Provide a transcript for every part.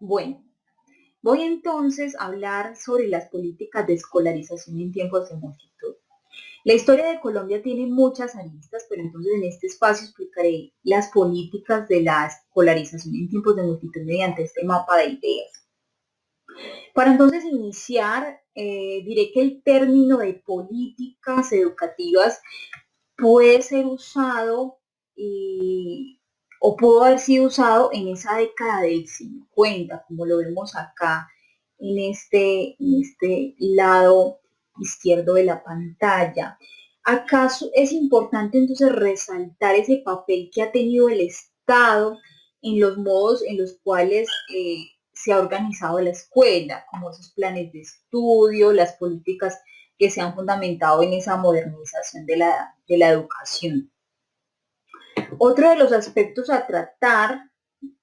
Bueno, voy entonces a hablar sobre las políticas de escolarización en tiempos de multitud. La historia de Colombia tiene muchas aristas, pero entonces en este espacio explicaré las políticas de la escolarización en tiempos de multitud mediante este mapa de ideas. Para entonces iniciar, diré que el término de políticas educativas puede ser usado o pudo haber sido usado en esa década del 50, como lo vemos acá en este lado izquierdo de la pantalla. ¿Acaso es importante entonces resaltar ese papel que ha tenido el Estado en los modos en los cuales se ha organizado la escuela, como esos planes de estudio, las políticas que se han fundamentado en esa modernización de la educación? Otro de los aspectos a tratar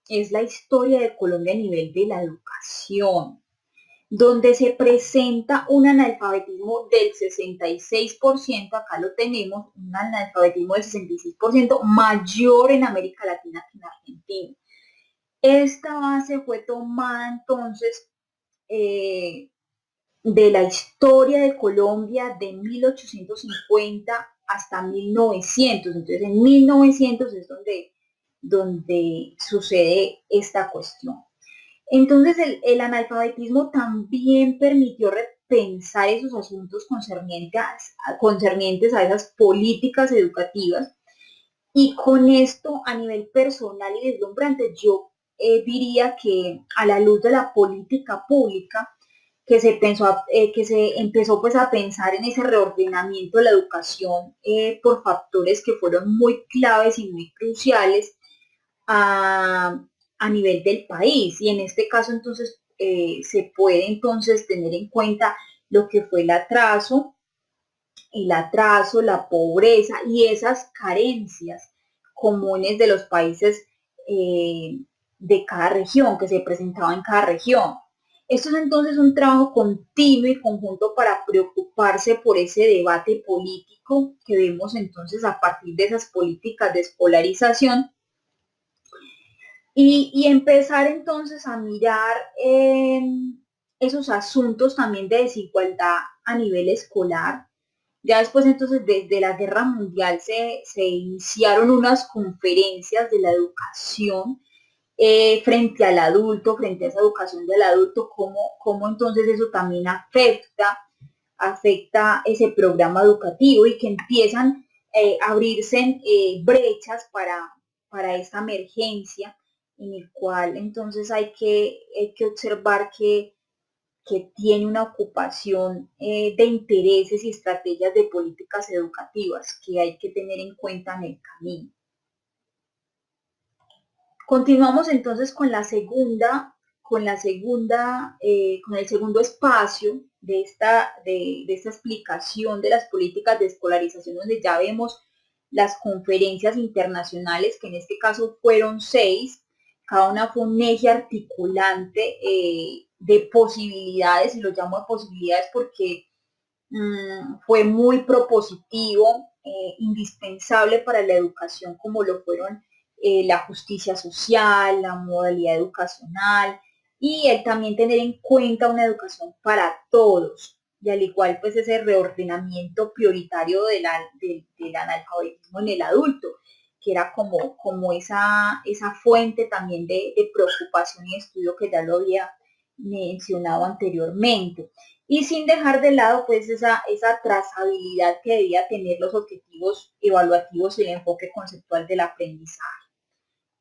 es la historia de Colombia a nivel de la educación, donde se presenta un analfabetismo del 66%, acá lo tenemos, un analfabetismo del 66% mayor en América Latina que en Argentina. Esta base fue tomada entonces de la historia de Colombia de 1850 hasta 1900. Entonces, en 1900 es donde sucede esta cuestión. Entonces, el analfabetismo también permitió repensar esos asuntos concernientes a esas políticas educativas. Y con esto, a nivel personal y deslumbrante, yo diría que a la luz de la política pública, que se empezó pues a pensar en ese reordenamiento de la educación por factores que fueron muy claves y muy cruciales a nivel del país. Y en este caso entonces se puede entonces tener en cuenta lo que fue el atraso, la pobreza y esas carencias comunes de los países de cada región, que se presentaba en cada región. Esto es entonces un trabajo continuo y conjunto para preocuparse por ese debate político que vemos entonces a partir de esas políticas de escolarización y empezar entonces a mirar esos asuntos también de desigualdad a nivel escolar. Ya después entonces desde la Guerra Mundial se iniciaron unas conferencias de la educación frente al adulto, frente a esa educación del adulto, cómo entonces eso también afecta ese programa educativo y que empiezan a abrirse brechas para esta emergencia en el cual entonces hay que observar que tiene una ocupación de intereses y estrategias de políticas educativas que hay que tener en cuenta en el camino. Continuamos entonces con el segundo espacio de esta explicación de las políticas de escolarización, donde ya vemos las conferencias internacionales, que en este caso fueron 6, cada una fue un eje articulante de posibilidades, y lo llamo de posibilidades porque fue muy propositivo, indispensable para la educación, como lo fueron la justicia social, la modalidad educacional y el también tener en cuenta una educación para todos, y al igual pues ese reordenamiento prioritario del analfabetismo en el adulto, que era como esa fuente también de preocupación y estudio que ya lo había mencionado anteriormente. Y sin dejar de lado pues esa trazabilidad que debía tener los objetivos evaluativos y el enfoque conceptual del aprendizaje.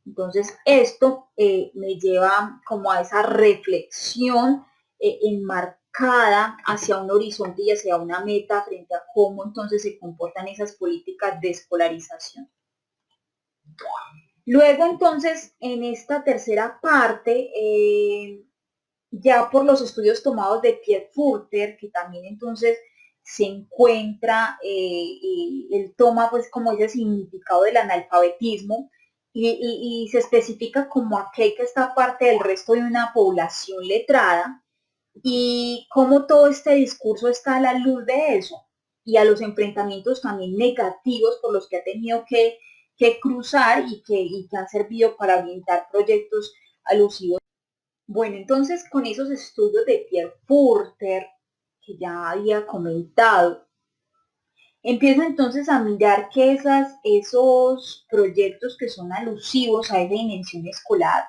Entonces esto me lleva como a esa reflexión enmarcada hacia un horizonte y hacia una meta frente a cómo entonces se comportan esas políticas de escolarización. Luego entonces en esta tercera parte, ya por los estudios tomados de Pierre Furter, que también entonces se encuentra, él toma pues como ese significado del analfabetismo y se especifica como aquel que está parte del resto de una población letrada, y cómo todo este discurso está a la luz de eso y a los enfrentamientos también negativos por los que ha tenido que cruzar y que han servido para orientar proyectos alusivos. Bueno, entonces con esos estudios de Pierre Purter, que ya había comentado, empiezo entonces a mirar que esos proyectos que son alusivos a esa dimensión escolar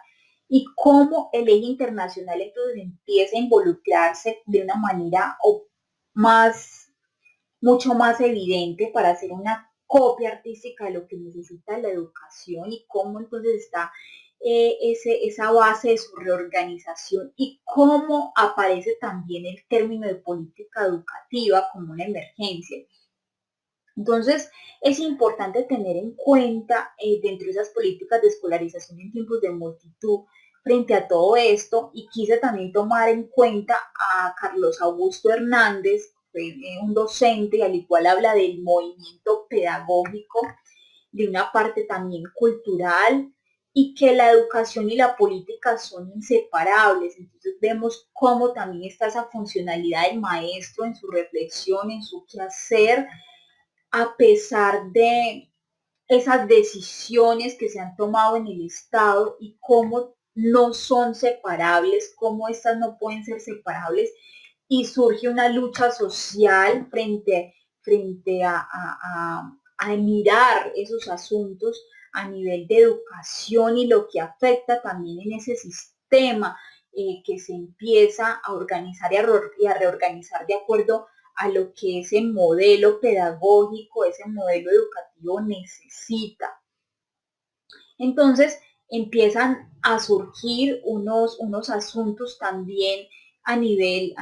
y cómo el eje internacional entonces empieza a involucrarse de una manera más, mucho más evidente para hacer una copia artística de lo que necesita la educación y cómo entonces está esa base de su reorganización y cómo aparece también el término de política educativa como una emergencia. Entonces, es importante tener en cuenta dentro de esas políticas de escolarización en tiempos de multitud frente a todo esto y quise también tomar en cuenta a Carlos Augusto Hernández, un docente al igual habla del movimiento pedagógico, de una parte también cultural y que la educación y la política son inseparables. Entonces vemos cómo también está esa funcionalidad del maestro en su reflexión, en su quehacer, a pesar de esas decisiones que se han tomado en el Estado y cómo no son separables, cómo estas no pueden ser separables y surge una lucha social frente a mirar esos asuntos a nivel de educación y lo que afecta también en ese sistema que se empieza a organizar y a reorganizar de acuerdo a lo que ese modelo pedagógico, ese modelo educativo necesita. Entonces empiezan a surgir unos asuntos también a nivel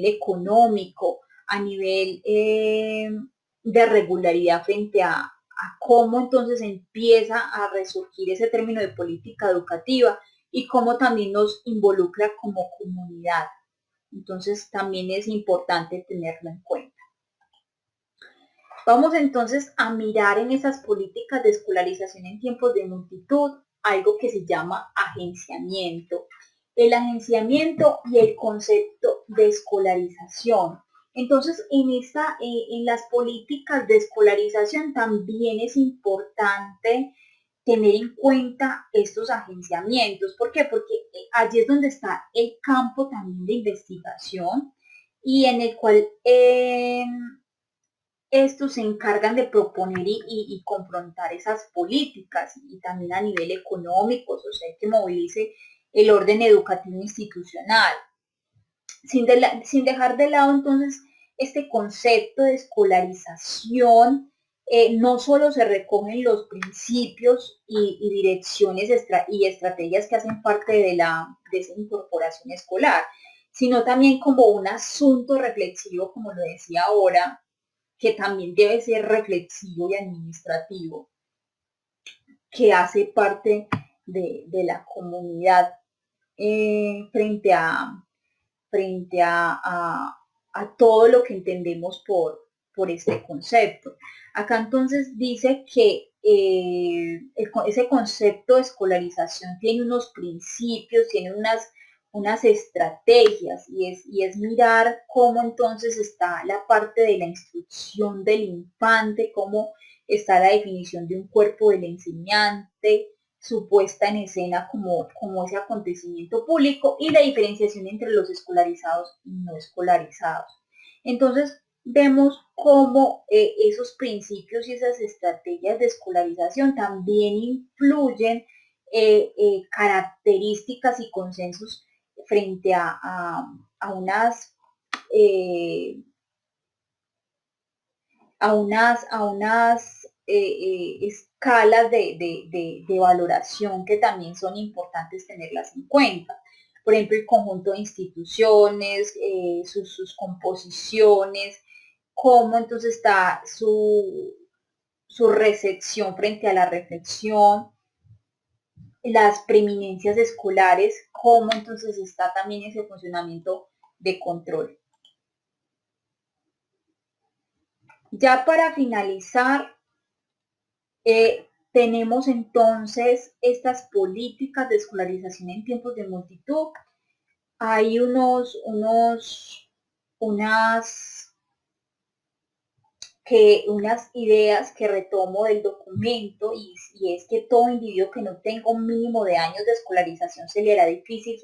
económico, a nivel de regularidad frente a cómo entonces empieza a resurgir ese término de política educativa y cómo también nos involucra como comunidad. Entonces también es importante tenerlo en cuenta. Vamos entonces a mirar en esas políticas de escolarización en tiempos de multitud algo que se llama agenciamiento. El agenciamiento y el concepto de escolarización. Entonces, en las políticas de escolarización también es importante tener en cuenta estos agenciamientos. ¿Por qué? Porque allí es donde está el campo también de investigación y en el cual estos se encargan de proponer y confrontar esas políticas y también a nivel económico, social, que movilice el orden educativo institucional. Sin dejar de lado entonces este concepto de escolarización, no solo se recogen los principios y direcciones y estrategias que hacen parte de esa incorporación escolar, sino también como un asunto reflexivo, como lo decía ahora, que también debe ser reflexivo y administrativo, que hace parte de la comunidad frente a todo lo que entendemos por este concepto. Acá entonces dice que ese concepto de escolarización tiene unos principios, tiene unas estrategias y es mirar cómo entonces está la parte de la instrucción del infante, cómo está la definición de un cuerpo del enseñante, su puesta en escena como ese acontecimiento público y la diferenciación entre los escolarizados y no escolarizados. Entonces, vemos cómo esos principios y esas estrategias de escolarización también influyen características y consensos frente a unas escalas de valoración que también son importantes tenerlas en cuenta. Por ejemplo, el conjunto de instituciones, sus composiciones, cómo entonces está su recepción frente a la reflexión, las preeminencias escolares, cómo entonces está también ese funcionamiento de control. Ya para finalizar, tenemos entonces estas políticas de escolarización en tiempos de multitud. Hay unas ideas que retomo del documento y es que todo individuo que no tenga un mínimo de años de escolarización se le hará difícil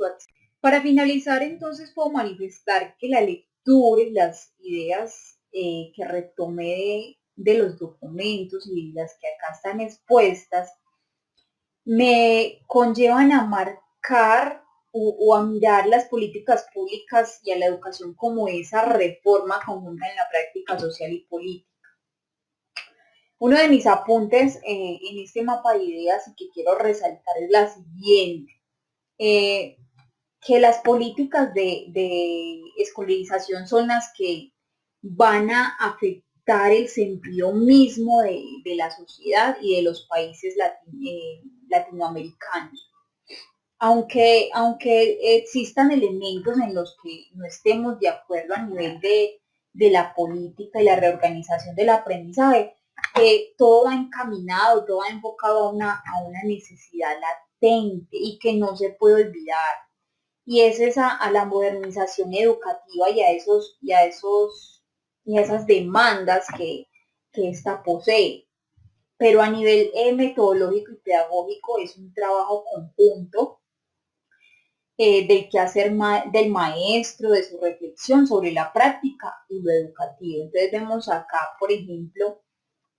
Para finalizar, entonces, puedo manifestar que la lectura y las ideas que retomé de los documentos y las que acá están expuestas me conllevan a marcar o a mirar las políticas públicas y a la educación como esa reforma conjunta en la práctica social y política. Uno de mis apuntes en este mapa de ideas y que quiero resaltar es la siguiente. Eh, que las políticas de escolarización son las que van a afectar el sentido mismo de la sociedad y de los países latinoamericanos. Aunque existan elementos en los que no estemos de acuerdo a nivel de la política y la reorganización del aprendizaje, todo va encaminado, todo va enfocado a una necesidad latente y que no se puede olvidar, y es esa a la modernización educativa y a esas demandas que ésta posee. Pero a nivel metodológico y pedagógico es un trabajo conjunto del quehacer del maestro, de su reflexión sobre la práctica y lo educativo. Entonces vemos acá, por ejemplo,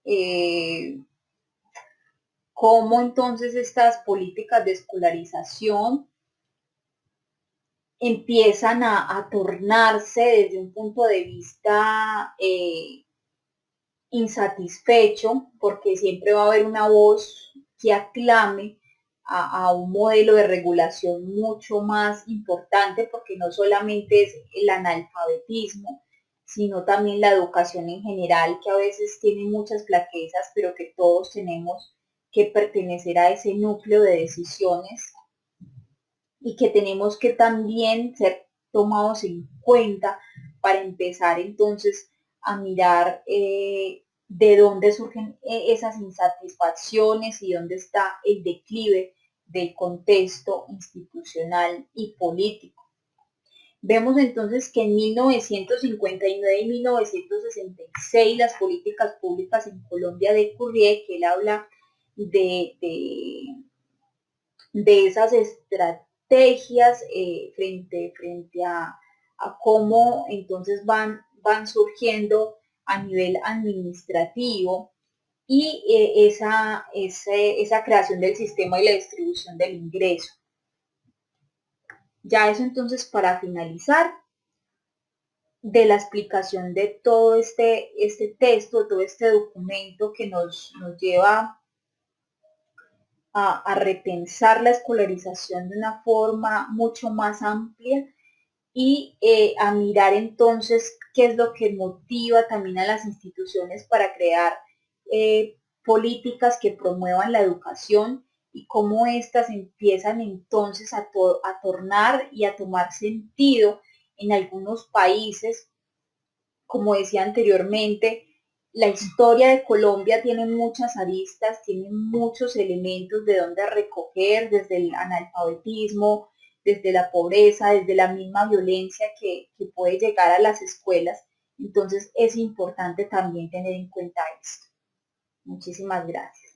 eh, cómo entonces estas políticas de escolarización empiezan a tornarse desde un punto de vista insatisfecho, porque siempre va a haber una voz que aclame a un modelo de regulación mucho más importante, porque no solamente es el analfabetismo, sino también la educación en general, que a veces tiene muchas flaquezas, pero que todos tenemos que pertenecer a ese núcleo de decisiones y que tenemos que también ser tomados en cuenta para empezar entonces a mirar de dónde surgen esas insatisfacciones y dónde está el declive del contexto institucional y político. Vemos entonces que en 1959 y 1966 las políticas públicas en Colombia de Courrier, que él habla de esas estrategias frente a cómo entonces van surgiendo a nivel administrativo y esa creación del sistema y la distribución del ingreso. Ya eso entonces para finalizar de la explicación de todo este texto, todo este documento que nos lleva a repensar la escolarización de una forma mucho más amplia y a mirar entonces qué es lo que motiva también a las instituciones para crear políticas que promuevan la educación y cómo éstas empiezan entonces a tornar y a tomar sentido en algunos países. Como decía anteriormente, la historia de Colombia tiene muchas aristas, tiene muchos elementos de donde recoger, desde el analfabetismo, desde la pobreza, desde la misma violencia que puede llegar a las escuelas. Entonces es importante también tener en cuenta esto. Muchísimas gracias.